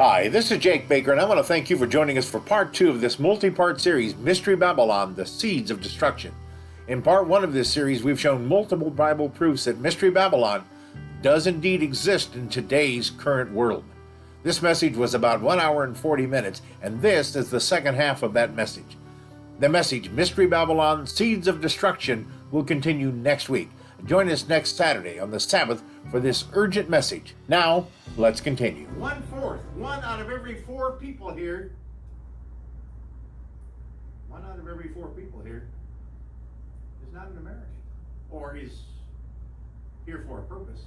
Hi, this is Jake Baker, and I want to thank you for joining us for part 2 of this multi-part series, Mystery Babylon, The Seeds of Destruction. In part 1 of this series, we've shown multiple Bible proofs that Mystery Babylon does indeed exist in today's current world. This message was about 1 hour and 40 minutes, and this is the second half of that message. The message, Mystery Babylon, Seeds of Destruction, will continue next week. Join us next Saturday on the Sabbath for this urgent message. Now, let's continue. 1/4, 1 out of every 4 people here, 1 out of every 4 people here is not an American, or is here for a purpose.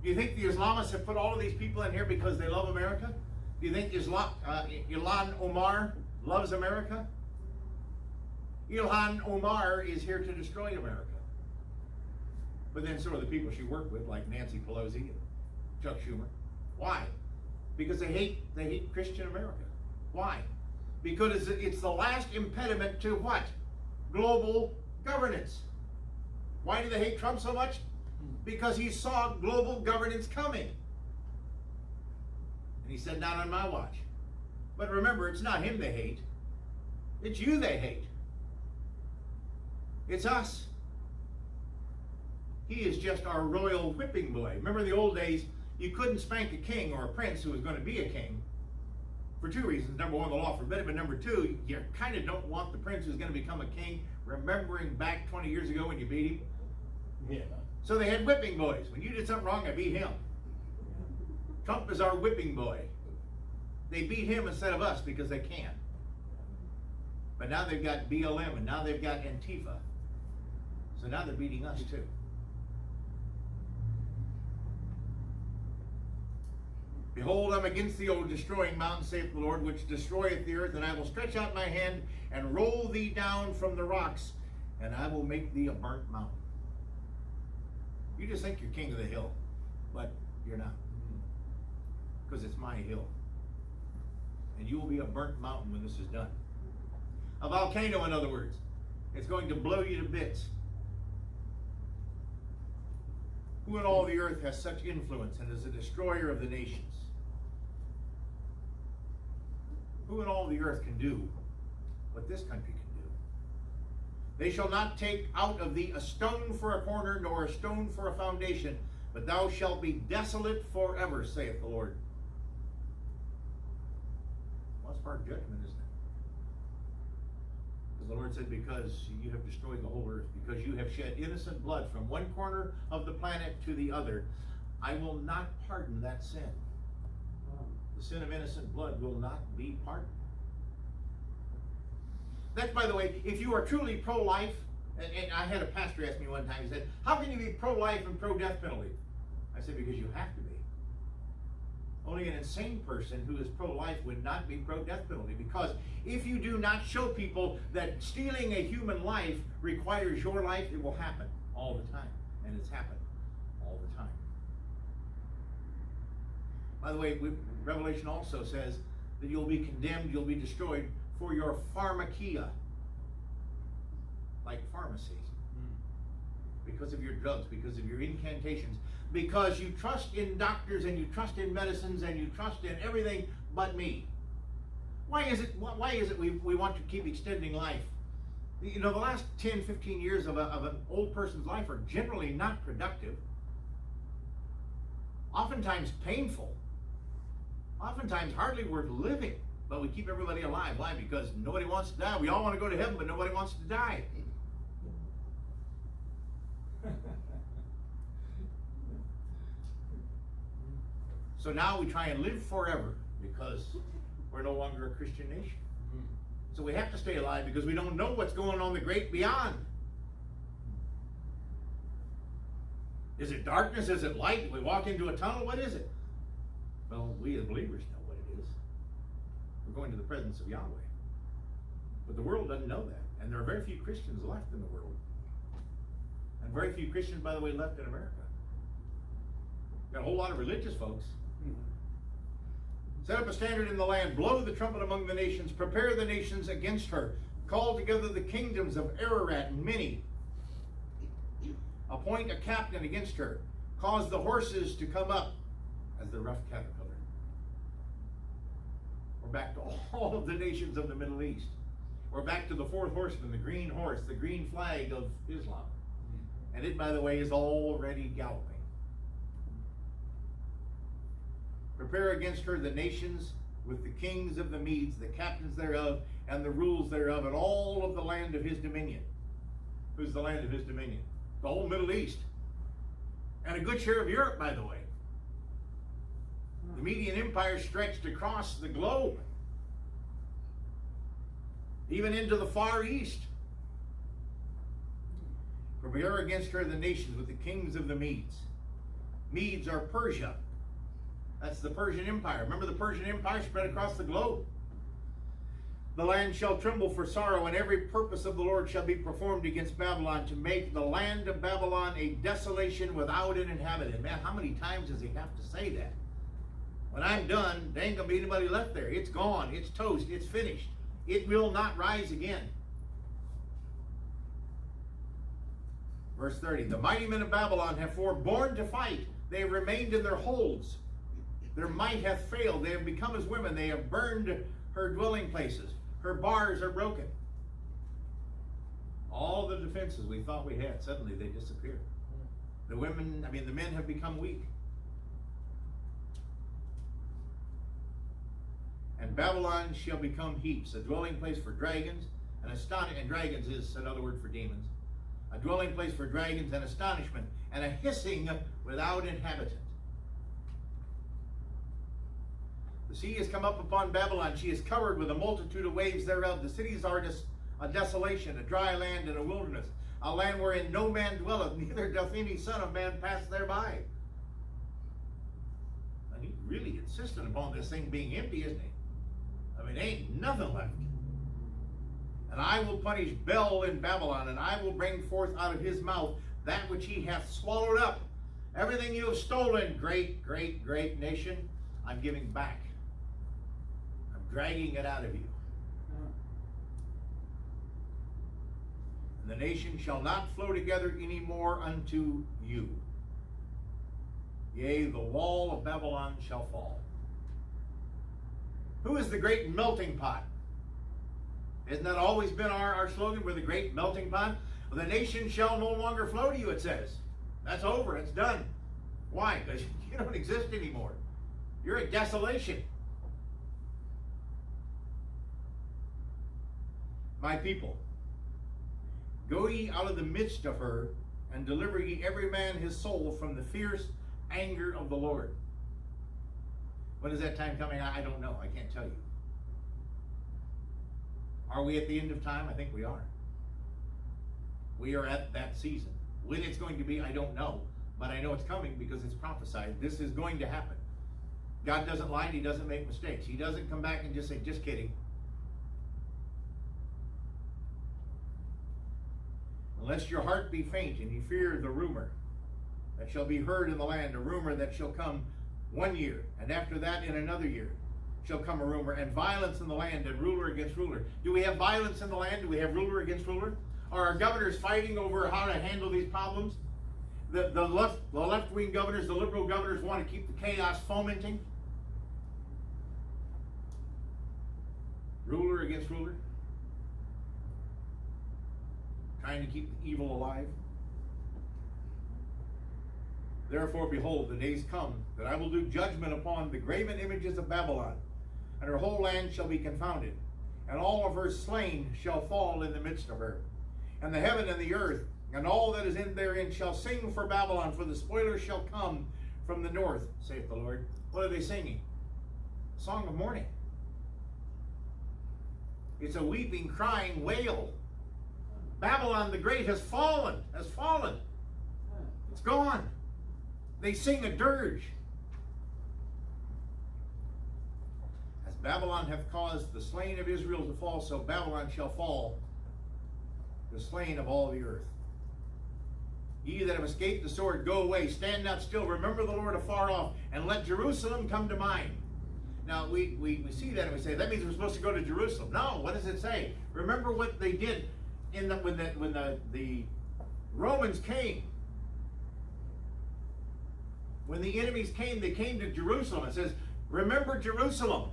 Do you think the Islamists have put all of these people in here because they love America? Do you think Ilhan Omar loves America? Ilhan Omar is here to destroy America. But then so are the people she worked with, like Nancy Pelosi and Chuck Schumer. Why? Because they hate Christian America. Why? Because it's the last impediment to what? Global governance. Why do they hate Trump so much? Because he saw global governance coming. And he said, not on my watch. But remember, it's not him they hate. It's you they hate. It's us. He is just our royal whipping boy. Remember in the old days, you couldn't spank a king or a prince who was going to be a king for 2 reasons. Number one, the law forbid it, but number two, you kind of don't want the prince who's going to become a king remembering back 20 years ago when you beat him. Yeah. So they had whipping boys. When you did something wrong, I beat him. Trump is our whipping boy. They beat him instead of us because they can. But now they've got BLM and now they've got Antifa. So now they're beating us too. Behold, I'm against thee, O destroying mountain, saith the Lord, which destroyeth the earth, and I will stretch out my hand and roll thee down from the rocks, and I will make thee a burnt mountain. You just think you're king of the hill, but you're not. Because it's my hill. And you will be a burnt mountain when this is done. A volcano, in other words. It's going to blow you to bits. Who in all the earth has such influence and is a destroyer of the nations? Who in all the earth can do what this country can do? They shall not take out of thee a stone for a corner, nor a stone for a foundation, but thou shalt be desolate forever, saith the Lord. Well, that's part of judgment, isn't it? Because the Lord said, because you have destroyed the whole earth, because you have shed innocent blood from one corner of the planet to the other, I will not pardon that sin. The sin of innocent blood will not be pardoned. That's, by the way, if you are truly pro-life, and I had a pastor ask me one time, he said, how can you be pro-life and pro-death penalty? I said, because you have to be. Only an insane person who is pro-life would not be pro-death penalty, because if you do not show people that stealing a human life requires your life, it will happen all the time. And it's happened all the time. By the way, Revelation also says that you'll be condemned, you'll be destroyed for your pharmakia, like pharmacies, because of your drugs, because of your incantations, because you trust in doctors and you trust in medicines and you trust in everything but me. Why is it we want to keep extending life? You know, the last 10, 15 years of an old person's life are generally not productive, oftentimes painful, oftentimes hardly worth living, but we keep everybody alive. Why? Because nobody wants to die. We all want to go to heaven, but nobody wants to die. So now we try and live forever because we're no longer a Christian nation. So we have to stay alive because we don't know what's going on in the great beyond. Is it darkness? Is it light? We walk into a tunnel? What is it? Well, we as believers know what it is. We're going to the presence of Yahweh. But the world doesn't know that. And there are very few Christians left in the world. And very few Christians, by the way, left in America. Got a whole lot of religious folks. Set up a standard in the land, blow the trumpet among the nations, prepare the nations against her, call together the kingdoms of Ararat and Minni, appoint a captain against her, cause the horses to come up as the rough caterpillar. We're back to all of the nations of the Middle East. We're back to the fourth horseman, the green horse, the green flag of Islam. And it, by the way, is already galloping. Prepare against her the nations with the kings of the Medes, the captains thereof, and the rules thereof, and all of the land of his dominion. Who's the land of his dominion? The whole Middle East. And a good share of Europe, by the way. The Median Empire stretched across the globe, even into the Far East. Prepare against her the nations with the kings of the Medes. Medes are Persia. That's the Persian Empire. Remember, the Persian Empire spread across the globe. The land shall tremble for sorrow, and every purpose of the Lord shall be performed against Babylon, to make the land of Babylon a desolation without an inhabitant. Man, how many times does he have to say that? When I'm done, there ain't going to be anybody left there. It's gone. It's toast. It's finished. It will not rise again. Verse 30, the mighty men of Babylon have forborne to fight. They have remained in their holds. Their might hath failed. They have become as women. They have burned her dwelling places. Her bars are broken. All the defenses we thought we had, suddenly they disappear. The men have become weak. And Babylon shall become heaps, a dwelling place for dragons, and dragons is another word for demons. A dwelling place for dragons and astonishment, and a hissing without inhabitant. The sea has come up upon Babylon. She is covered with a multitude of waves thereof. The cities are a desolation, a dry land and a wilderness, a land wherein no man dwelleth, neither doth any son of man pass thereby. And he's really insistent upon this thing being empty, isn't he? I mean, ain't nothing left. And I will punish Bel in Babylon, and I will bring forth out of his mouth that which he hath swallowed up. Everything you have stolen, great, great, great nation, I'm giving back. I'm dragging it out of you. And the nation shall not flow together any more unto you. Yea, the wall of Babylon shall fall. Who is the great melting pot? Hasn't that always been our slogan? We're the great melting pot. Well, the nation shall no longer flow to you, it says. That's over. It's done. Why? Because you don't exist anymore. You're a desolation. My people, go ye out of the midst of her, and deliver ye every man his soul from the fierce anger of the Lord. When is that time coming? I don't know. I can't tell you. Are we at the end of time? I think we are. We are at that season. When it's going to be, I don't know. But I know it's coming because it's prophesied. This is going to happen. God doesn't lie and he doesn't make mistakes. He doesn't come back and just say, just kidding. Unless your heart be faint and you fear the rumor that shall be heard in the land, a rumor that shall come 1 year, and after that in another year shall come a rumor, and violence in the land, and ruler against ruler. Do we have violence in the land? Do we have ruler against ruler? Are our governors fighting over how to handle these problems? The left-wing governors, the liberal governors want to keep the chaos fomenting. Ruler against ruler. Trying to keep the evil alive. Therefore, behold, the days come that I will do judgment upon the graven images of Babylon, and her whole land shall be confounded, and all of her slain shall fall in the midst of her. And the heaven and the earth, and all that is in therein, shall sing for Babylon, for the spoilers shall come from the north, saith the Lord. What are they singing? A song of mourning. It's a weeping, crying wail. Babylon the Great has fallen, It's gone. They sing a dirge. As Babylon hath caused the slain of Israel to fall, so Babylon shall fall, the slain of all the earth. Ye that have escaped the sword, go away, stand not still, remember the Lord afar off, and let Jerusalem come to mind. Now, we see that and we say, that means we're supposed to go to Jerusalem. No, what does it say? Remember what they did when the Romans came. When the enemies came, they came to Jerusalem. It says, remember Jerusalem.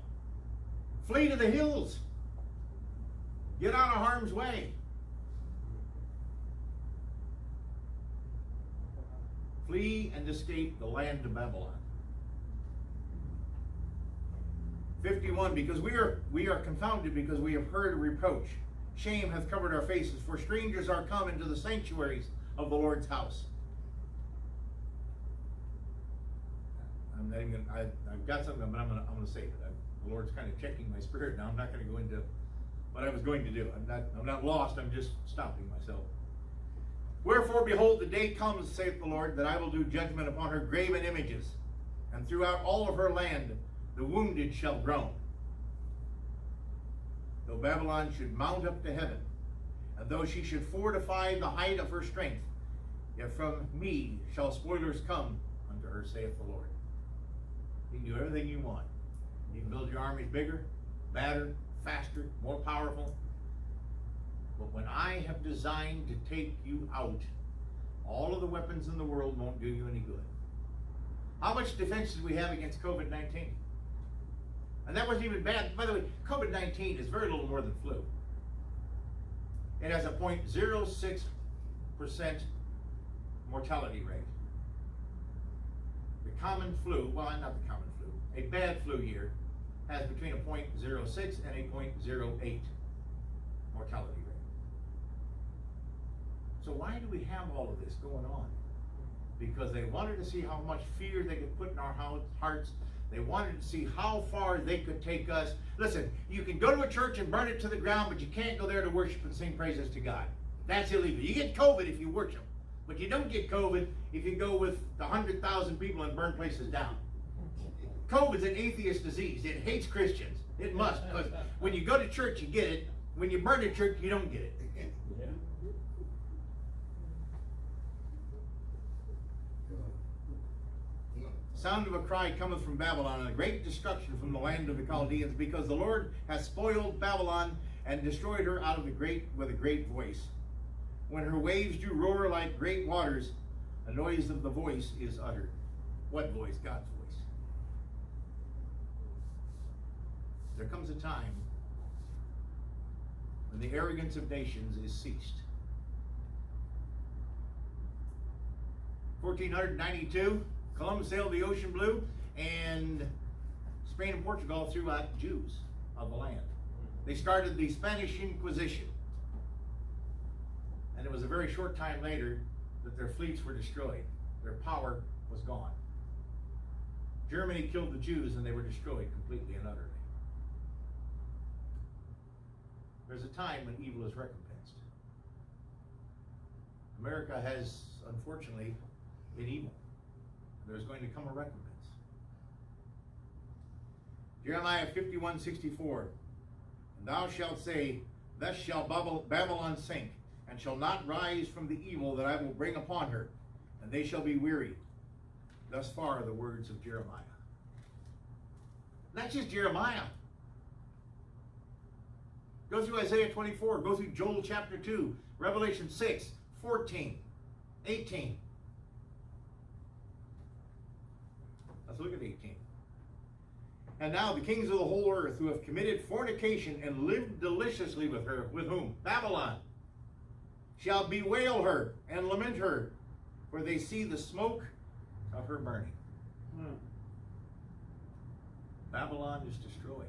Flee to the hills. Get out of harm's way. Flee and escape the land of Babylon. 51, because we are confounded because we have heard a reproach. Shame hath covered our faces, for strangers are come into the sanctuaries of the Lord's house. I'm not even gonna, I've got something, but I'm gonna say it. The Lord's kind of checking my spirit now. I'm not going to go into what I was going to do. I'm not lost. I'm just stopping myself. Wherefore, behold, the day comes, saith the Lord, that I will do judgment upon her graven images, and throughout all of her land the wounded shall groan. Though Babylon should mount up to heaven, and though she should fortify the height of her strength, yet from me shall spoilers come unto her, saith the Lord. You can do everything you want. You can build your armies bigger, badder, faster, more powerful. But when I have designed to take you out, all of the weapons in the world won't do you any good. How much defense did we have against COVID-19? And that wasn't even bad. By the way, COVID-19 is very little more than flu. It has a 0.06% mortality rate. The common flu, well, not the common flu, a bad flu year has between a 0.06 and a 0.08 mortality rate. So why do we have all of this going on? Because they wanted to see how much fear they could put in our hearts. They wanted to see how far they could take us. Listen, you can go to a church and burn it to the ground, but you can't go there to worship and sing praises to God. That's illegal. You get COVID if you worship, but you don't get COVID if you go with the 100,000 people and burn places down. COVID's an atheist disease. It hates Christians. It must, because when you go to church, you get it. When you burn a church, you don't get it. Sound of a cry cometh from Babylon, and a great destruction from the land of the Chaldeans, because the Lord hath spoiled Babylon and destroyed her out of the great with a great voice. When her waves do roar like great waters, a noise of the voice is uttered. What voice? God's voice. There comes a time when the arrogance of nations is ceased. 1492, Columbus sailed the ocean blue, and Spain and Portugal threw out Jews of the land. They started the Spanish Inquisition. And it was a very short time later that their fleets were destroyed. Their power was gone. Germany killed the Jews, and they were destroyed completely and utterly. There's a time when evil is recompensed. America has, unfortunately, been evil. There's going to come a recompense. Jeremiah 51:64. And thou shalt say, thus shall Babylon sink, and shall not rise from the evil that I will bring upon her, and they shall be weary. Thus far the words of Jeremiah. Not just Jeremiah. Go through Isaiah 24, go through Joel chapter 2, Revelation 6, 14, 18. Let's look at 18. And now the kings of the whole earth who have committed fornication and lived deliciously with her, with whom? Babylon, shall bewail her and lament her, for they see the smoke of her burning. Babylon is destroyed.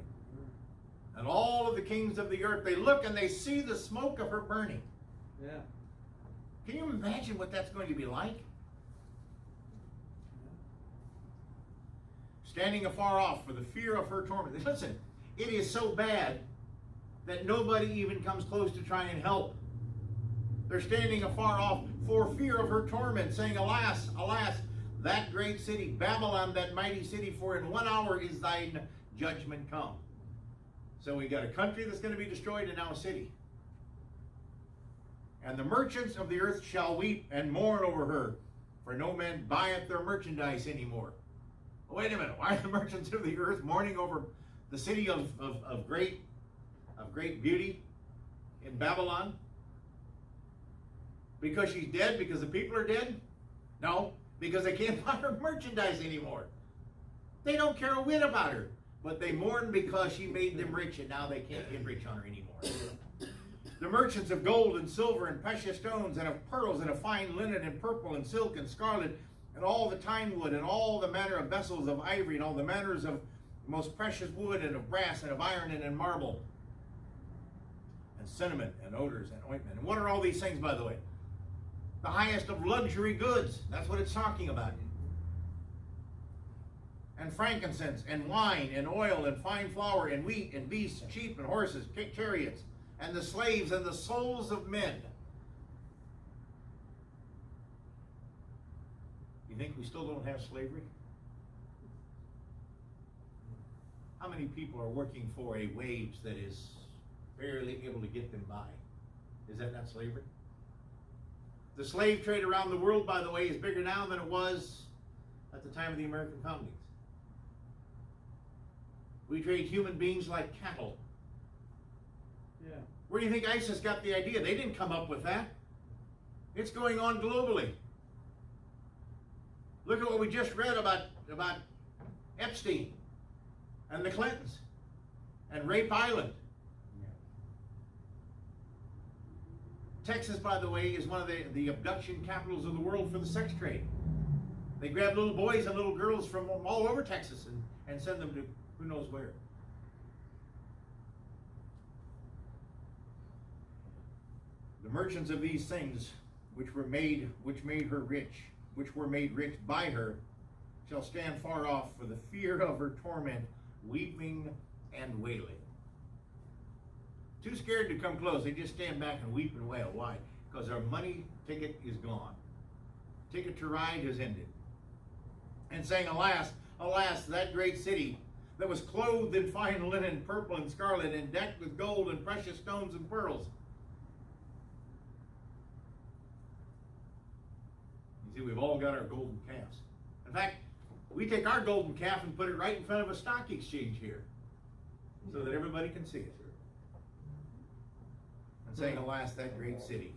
And all of the kings of the earth, they look and they see the smoke of her burning. Yeah. Can you imagine what that's going to be like? Standing afar off for the fear of her torment. Listen, it is so bad that nobody even comes close to try and help. They're standing afar off for fear of her torment, saying, alas, alas, that great city, Babylon, that mighty city, for in 1 hour is thine judgment come. So we got a country that's going to be destroyed and now a city. And the merchants of the earth shall weep and mourn over her, for no man buyeth their merchandise anymore. Wait a minute, why are the merchants of the earth mourning over the city of great beauty in Babylon? Because she's dead? Because the people are dead? No, because they can't buy her merchandise anymore. They don't care a whit about her. But they mourn because she made them rich, and now they can't get rich on her anymore. The merchants of gold and silver and precious stones and of pearls and of fine linen and purple and silk and scarlet and all the tine wood and all the manner of vessels of ivory and all the manners of most precious wood and of brass and of iron and marble and cinnamon and odors and ointment. And what are all these things, by the way? The highest of luxury goods. That's what it's talking about. And frankincense and wine and oil and fine flour and wheat and beasts and sheep and horses, chariots, and the slaves and the souls of men. You think we still don't have slavery? How many people are working for a wage that is barely able to get them by? Is that not slavery? The slave trade around the world, by the way, is bigger now than it was at the time of the American foundings. We trade human beings like cattle. Yeah. Where do you think ISIS got the idea? They didn't come up with that. It's going on globally. Look at what we just read about Epstein and the Clintons and Rape Island. Yeah. Texas, by the way, is one of the abduction capitals of the world for the sex trade. They grab little boys and little girls from all over Texas and send them to who knows where. The merchants of these things which made her rich, which were made rich by her, shall stand far off for the fear of her torment, weeping and wailing. Too scared to come close. They just stand back and weep and wail. Why? Because their money ticket is gone. Ticket to ride has ended. And saying, alas, alas, that great city that was clothed in fine linen, purple and scarlet, and decked with gold and precious stones and pearls. You see, we've all got our golden calves. In fact, we take our golden calf and put it right in front of a stock exchange here so that everybody can see it. And saying, alas, that great city.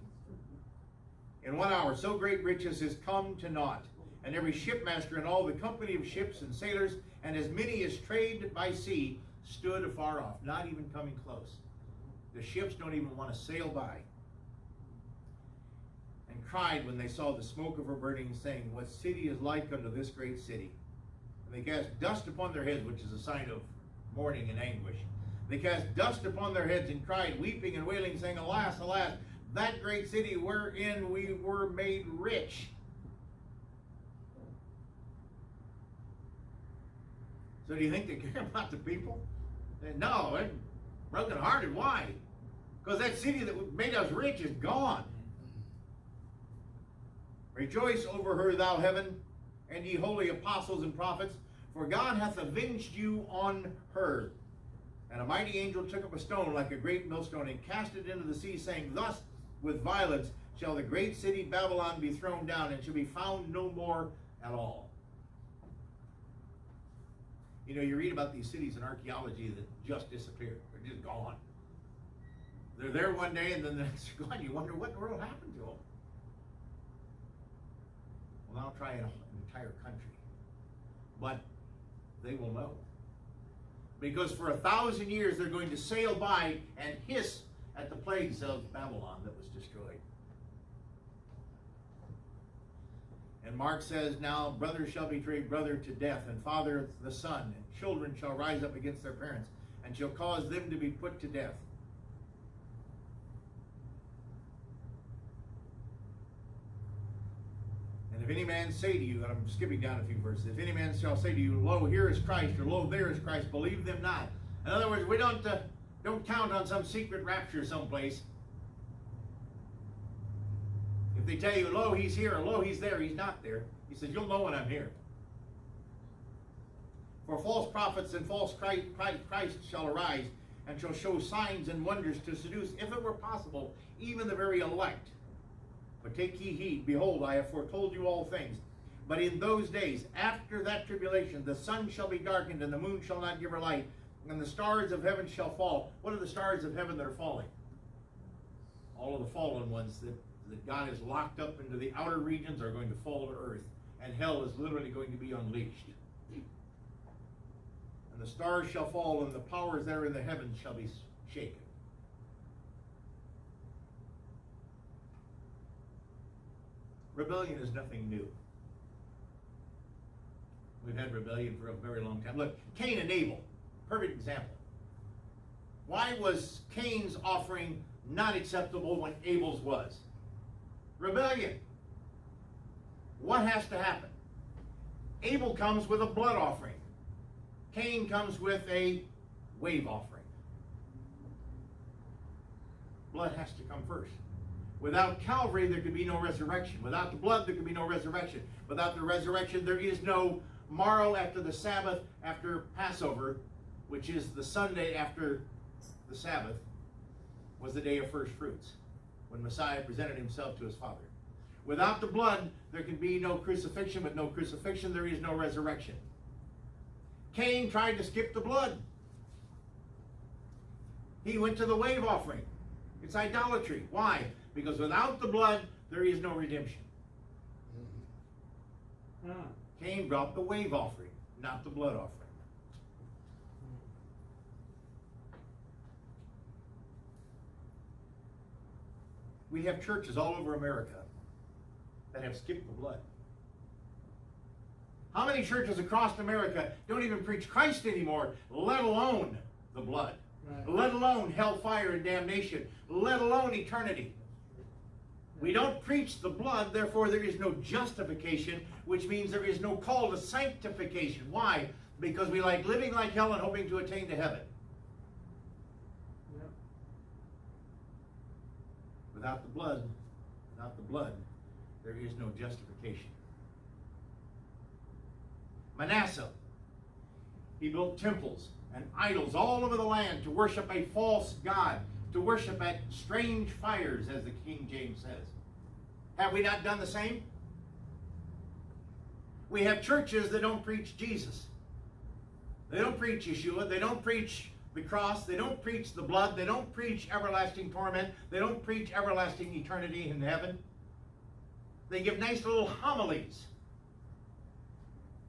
In 1 hour, so great riches is come to naught, and every shipmaster and all the company of ships and sailors, and as many as trade by sea, stood afar off, not even coming close. The ships don't even want to sail by. And cried when they saw the smoke of her burning, saying, what city is like unto this great city? And they cast dust upon their heads, which is a sign of mourning and anguish. They cast dust upon their heads and cried, weeping and wailing, saying, alas, alas, that great city wherein we were made rich. So do you think they care about the people? No, they're brokenhearted. Why? Because that city that made us rich is gone. Rejoice over her, thou heaven, and ye holy apostles and prophets, for God hath avenged you on her. And a mighty angel took up a stone like a great millstone and cast it into the sea, saying, thus with violence shall the great city Babylon be thrown down, and shall be found no more at all. You know, you read about these cities in archaeology that just disappeared. They're just gone. They're there one day and then they're gone. You wonder what in the world happened to them. Well, I'll try an entire country. But they will know. Because for 1,000 years they're going to sail by and hiss at the plagues of Babylon that was destroyed. And Mark says, now brother shall betray brother to death, and father the son, and children shall rise up against their parents, and shall cause them to be put to death. And if any man say to you, and I'm skipping down a few verses, if any man shall say to you, lo, here is Christ, or lo, there is Christ, believe them not. In other words, we don't count on some secret rapture someplace. If they tell you, lo, he's here, or lo, he's there, he's not there. He says, you'll know when I'm here. For false prophets and false Christ shall arise, and shall show signs and wonders to seduce, if it were possible, even the very elect. But take ye heed, behold, I have foretold you all things. But in those days, after that tribulation, the sun shall be darkened, and the moon shall not give her light, and the stars of heaven shall fall. What are the stars of heaven that are falling? All of the fallen ones that God has locked up into the outer regions are going to fall to earth, and hell is literally going to be unleashed. And the stars shall fall, and the powers that are in the heavens shall be shaken. Rebellion is nothing new. We've had rebellion for a very long time. Look, Cain and Abel, perfect example. Why was Cain's offering not acceptable when Abel's was? Rebellion. What has to happen? Abel comes with a blood offering. Cain comes with a wave offering. Blood has to come first. Without Calvary, there could be no resurrection. Without the blood, there could be no resurrection. Without the resurrection, there is no morrow after the Sabbath, after Passover, which is the Sunday after the Sabbath, was the day of first fruits, when Messiah presented himself to his Father. Without the blood, there can be no crucifixion. With no crucifixion, there is no resurrection. Cain tried to skip the blood. He went to the wave offering. It's idolatry. Why? Because without the blood, there is no redemption. Cain brought the wave offering, not the blood offering. We have churches all over America that have skipped the blood. How many churches across America don't even preach Christ anymore, let alone the blood? Right. Let alone hellfire and damnation, let alone eternity. We don't preach the blood, therefore there is no justification, which means there is no call to sanctification. Why? Because we like living like hell and hoping to attain to heaven. Yep. Without the blood, there is no justification. Manasseh, he built temples and idols all over the land to worship a false god, to worship at strange fires, as the King James says. Have we not done the same? We have churches that don't preach Jesus. They don't preach Yeshua. They don't preach the cross. They don't preach the blood. They don't preach everlasting torment. They don't preach everlasting eternity in heaven. They give nice little homilies.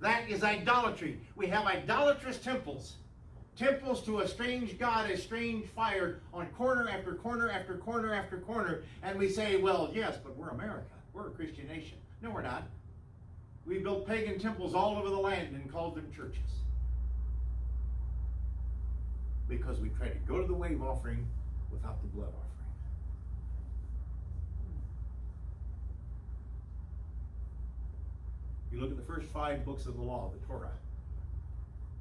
That is idolatry. We have idolatrous temples. Temples to a strange god, a strange fire on corner after corner after corner after corner. And we say, well, yes, but we're America. We're a Christian nation. No, we're not. We built pagan temples all over the land and called them churches. Because we tried to go to the wave offering without the blood offering. You look at the first 5 books of the law, the Torah.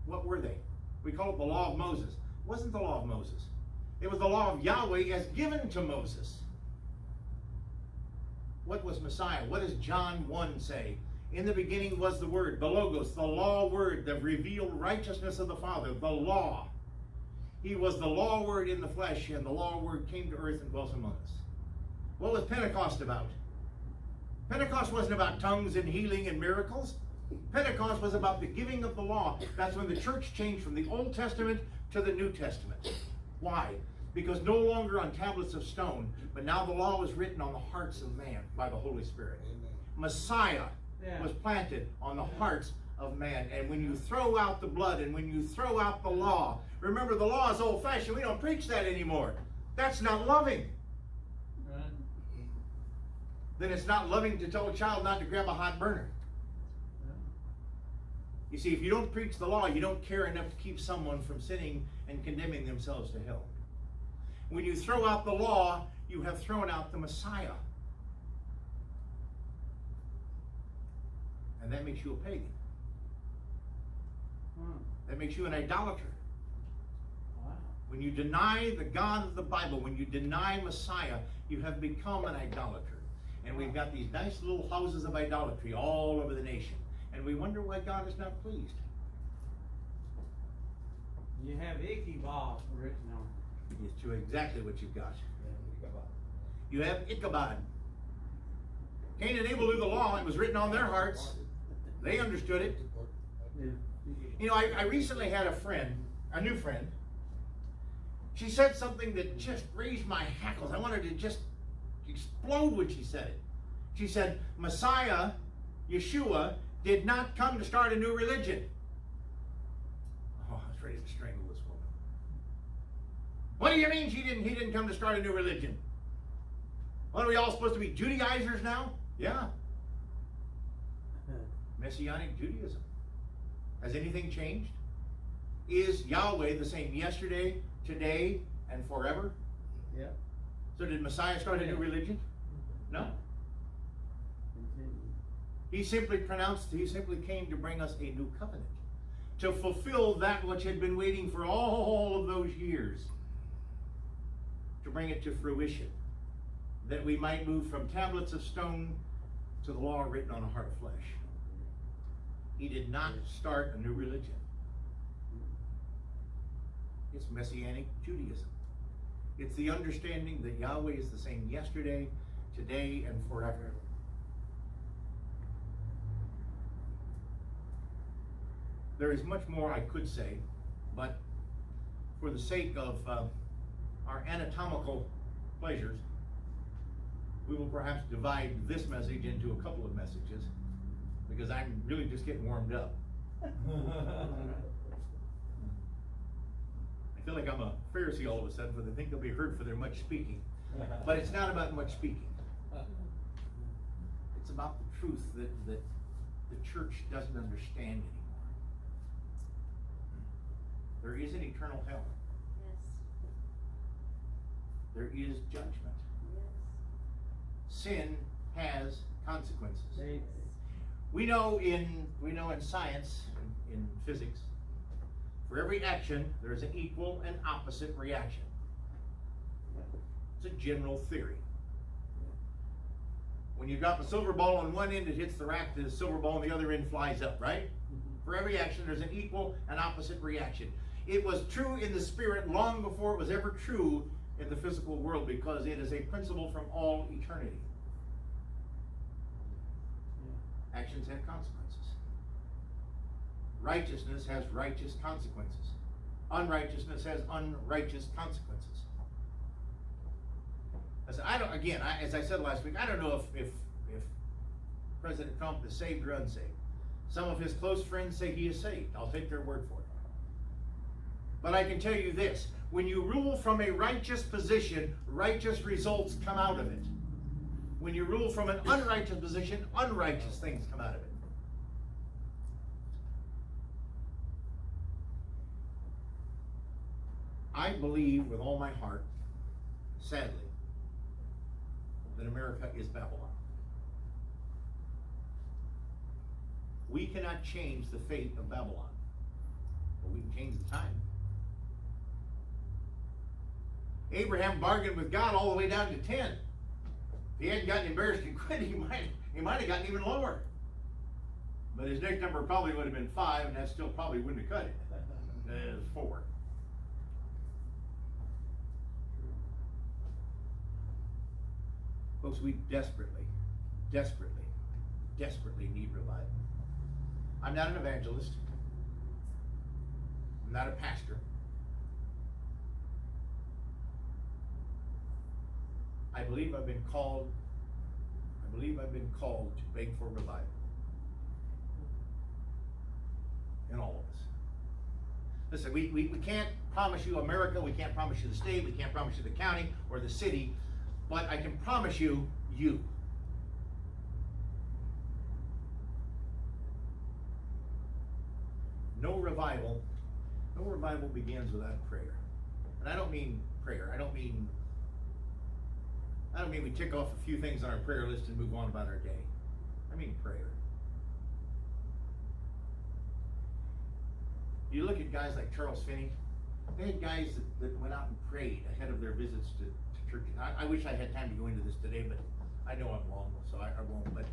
What were they? We call it the law of Moses. It wasn't the law of Moses. It was the law of Yahweh as given to Moses. What was Messiah? What does John 1 say? In the beginning was the Word, the Logos, the law word, the revealed righteousness of the Father, the law. He was the law word in the flesh, and the law word came to earth and dwelt among us. What was Pentecost about? Pentecost wasn't about tongues and healing and miracles. Pentecost was about the giving of the law. That's when the church changed from the Old Testament to the New Testament. Why? Because no longer on tablets of stone, but now the law was written on the hearts of man by the Holy Spirit. Amen. Messiah was planted on the hearts of man. And when you throw out the blood and when you throw out the law, remember the law is old-fashioned. We don't preach that anymore. That's not loving. Then it's not loving to tell a child not to grab a hot burner. You see, if you don't preach the law, you don't care enough to keep someone from sinning and condemning themselves to hell. When you throw out the law, you have thrown out the Messiah. And that makes you a pagan. That makes you an idolater. Wow. When you deny the God of the Bible, when you deny Messiah, you have become an idolater. And we've got these nice little houses of idolatry all over the nation. And we wonder why God is not pleased. You have Ichabod written on it. It's true, exactly what you've got. You have Ichabod. Cain and Abel knew the law. It was written on their hearts. They understood it. Yeah. You know, I recently had a friend, a new friend. She said something that just raised my hackles. I wanted to just explode when she said it. She said, Messiah, Yeshua, did not come to start a new religion. Oh, I was What do you mean he didn't come to start a new religion? What, are we all supposed to be Judaizers now? Yeah. Messianic Judaism. Has anything changed? Is Yahweh the same yesterday, today, and forever? Yeah. So did Messiah start a new religion? No. He simply came to bring us a new covenant, to fulfill that which had been waiting for all of those years, to bring it to fruition, that we might move from tablets of stone to the law written on a heart of flesh. He did not start a new religion. It's Messianic Judaism. It's the understanding that Yahweh is the same yesterday, today, and forever. There is much more I could say, but for the sake of our anatomical pleasures, we will perhaps divide this message into a couple of messages, because I'm really just getting warmed up. I feel like I'm a Pharisee all of a sudden, but they think they'll be heard for their much speaking. But it's not about much speaking. It's about the truth that the church doesn't understand anymore. There is an eternal hell. Yes. There is judgment. Yes. Sin has consequences. They- We know in science, in physics, for every action there is an equal and opposite reaction. It's a general theory. When you drop a silver ball on one end, it hits the rack, the silver ball on the other end flies up, right? For every action, there's an equal and opposite reaction. It was true in the spirit long before it was ever true in the physical world, because it is a principle from all eternity. Actions have consequences. Righteousness has righteous consequences. Unrighteousness has unrighteous consequences. As I said last week, I don't know if President Trump is saved or unsaved. Some of his close friends say he is saved. I'll take their word for it. But I can tell you this: when you rule from a righteous position, righteous results come out of it. When you rule from an unrighteous position, unrighteous things come out of it. I believe with all my heart, sadly, that America is Babylon. We cannot change the fate of Babylon, but we can change the time. Abraham bargained with God all the way down to 10. If he hadn't gotten embarrassed and quit, he might have gotten even lower. But his next number probably would have been 5, and that still probably wouldn't have cut it. It was 4. Folks, we desperately, desperately, desperately need revival. I'm not an evangelist. I'm not a pastor. I believe I've been called to beg for revival in all of us. Listen, we can't promise you America, we can't promise you the state, we can't promise you the county or the city, but I can promise you, you. No revival begins without prayer. And I don't mean prayer. I don't mean we tick off a few things on our prayer list and move on about our day. I mean prayer. You look at guys like Charles Finney. They had guys that went out and prayed ahead of their visits to churches. I wish I had time to go into this today, but I know I'm long, so I won't. But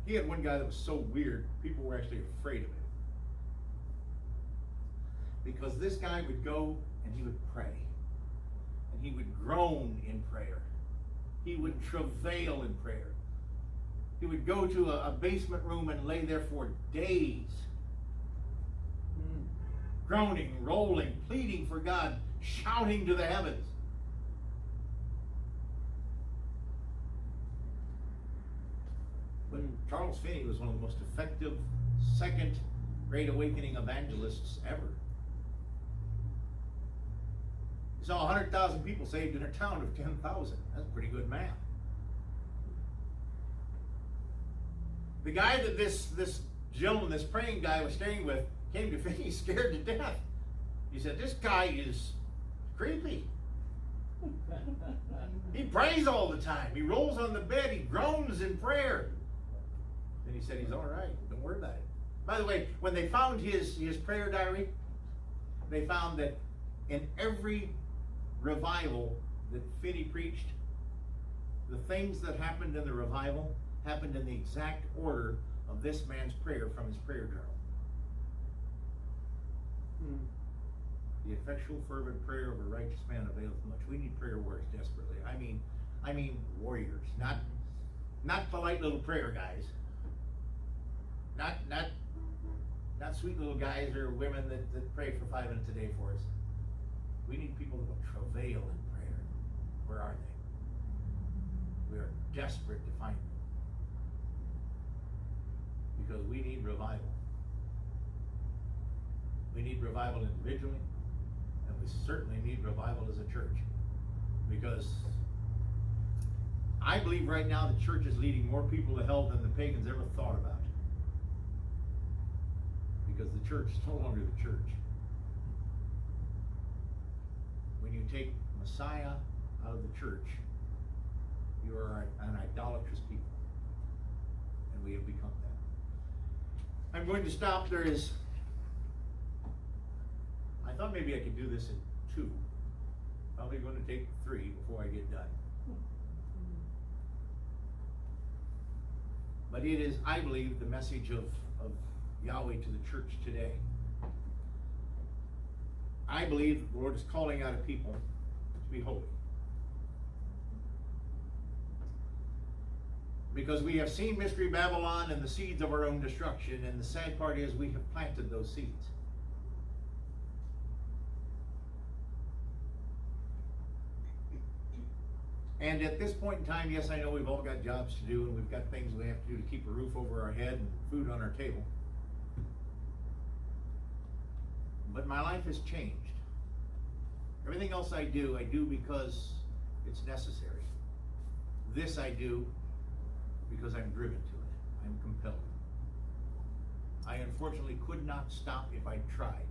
he had one guy that was so weird, people were actually afraid of him. Because this guy would go and he would pray. And he would groan in prayer. He would travail in prayer. He would go to a basement room and lay there for days. Groaning, rolling, pleading for God, shouting to the heavens. But Charles Finney was one of the most effective second Great Awakening evangelists ever. He saw 100,000 people saved in a town of 10,000. That's pretty good math. The guy that this gentleman, this praying guy was staying with, came to faith. He's scared to death. He said, this guy is creepy. He prays all the time. He rolls on the bed. He groans in prayer. Then he said, he's all right. Don't worry about it. By the way, when they found his prayer diary, they found that in every revival that Finney preached, the things that happened in the revival happened in the exact order of this man's prayer from his prayer journal. The effectual fervent prayer of a righteous man availeth much. We need prayer warriors desperately. I mean warriors, not polite little prayer guys. Not sweet little guys or women that pray for 5 minutes a day for us. We need people that will travail in prayer. Where are they? We are desperate to find them. Because we need revival. We need revival individually, and we certainly need revival as a church. Because I believe right now the church is leading more people to hell than the pagans ever thought about. Because the church is no longer the church. When you take Messiah out of the church, you are an idolatrous people. And we have become that. I'm going to stop. I thought maybe I could do this in 2. Probably going to take 3 before I get done. But it is, I believe, the message of Yahweh to the church today. I believe the Lord is calling out a people to be holy. Because we have seen Mystery Babylon and the seeds of our own destruction, and the sad part is we have planted those seeds. And at this point in time, yes, I know we've all got jobs to do, and we've got things we have to do to keep a roof over our head and food on our table. But my life has changed. Everything else I do because it's necessary. This I do because I'm driven to it. I'm compelled. I unfortunately could not stop if I tried.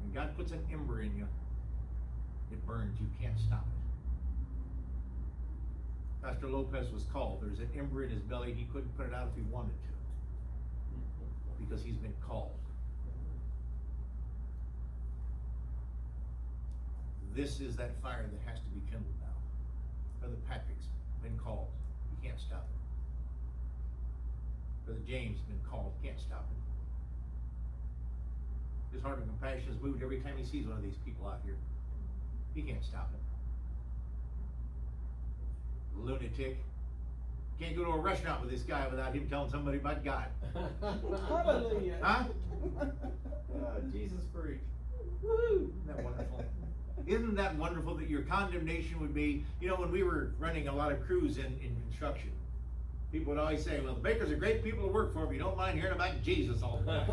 When God puts an ember in you, it burns. You can't stop it. Pastor Lopez was called. There's an ember in his belly. He couldn't put it out if he wanted to. Because he's been called. This is that fire that has to be kindled now. Brother Patrick's been called. He can't stop it. Brother James has been called. He can't stop it. His heart of compassion is moved every time he sees one of these people out here. He can't stop it. Lunatic. Can't go to a restaurant with this guy without him telling somebody about God. Hallelujah. Huh? Jesus freak. Woo! Isn't that wonderful? Isn't that wonderful that your condemnation would be, when we were running a lot of crews in construction, people would always say, well, the bakers are great people to work for if you don't mind hearing about Jesus all the time.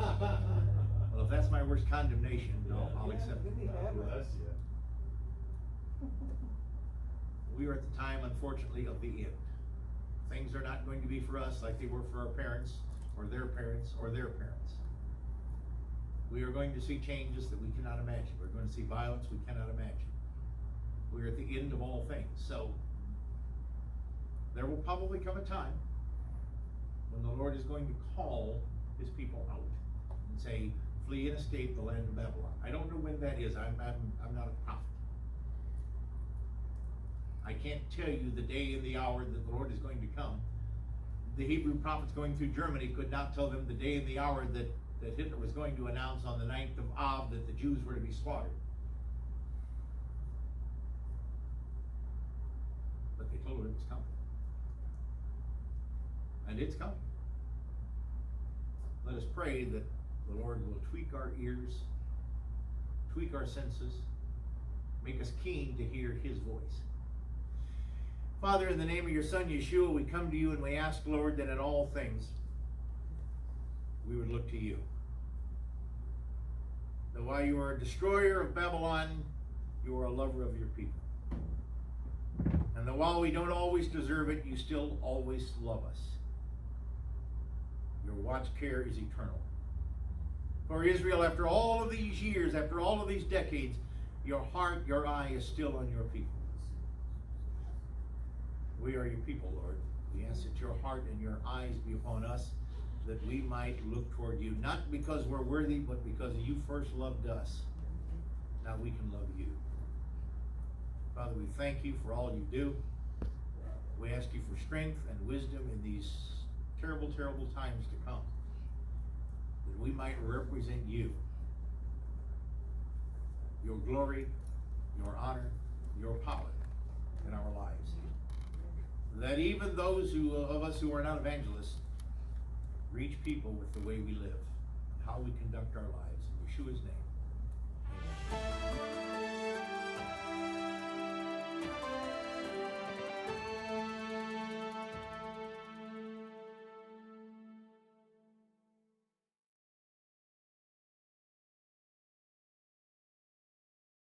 Well, if that's my worst condemnation, I'll accept it. Bless you. We are at the time, unfortunately, of the end. Things are not going to be for us like they were for our parents, or their parents, or their parents. We are going to see changes that we cannot imagine. We're going to see violence we cannot imagine. We are at the end of all things. So, there will probably come a time when the Lord is going to call his people out and say, flee and escape the land of Babylon. I don't know when that is. I'm not a prophet. I can't tell you the day and the hour that the Lord is going to come. The Hebrew prophets going through Germany could not tell them the day and the hour that Hitler was going to announce on the 9th of Av that the Jews were to be slaughtered. But they told her it was coming. And it's coming. Let us pray that the Lord will tweak our ears, tweak our senses, make us keen to hear his voice. Father, in the name of your Son, Yeshua, we come to you and we ask, Lord, that in all things we would look to you. That while you are a destroyer of Babylon, you are a lover of your people. And that while we don't always deserve it, you still always love us. Your watch care is eternal. For Israel, after all of these years, after all of these decades, your heart, your eye is still on your people. We are your people, Lord. We ask that your heart and your eyes be upon us, that we might look toward you, not because we're worthy, but because you first loved us. Now we can love you. Father, we thank you for all you do. We ask you for strength and wisdom in these terrible, terrible times to come, that we might represent you, your glory, your honor, your power in our lives. That even those of us who are not evangelists reach people with the way we live, how we conduct our lives. In Yeshua's name, amen.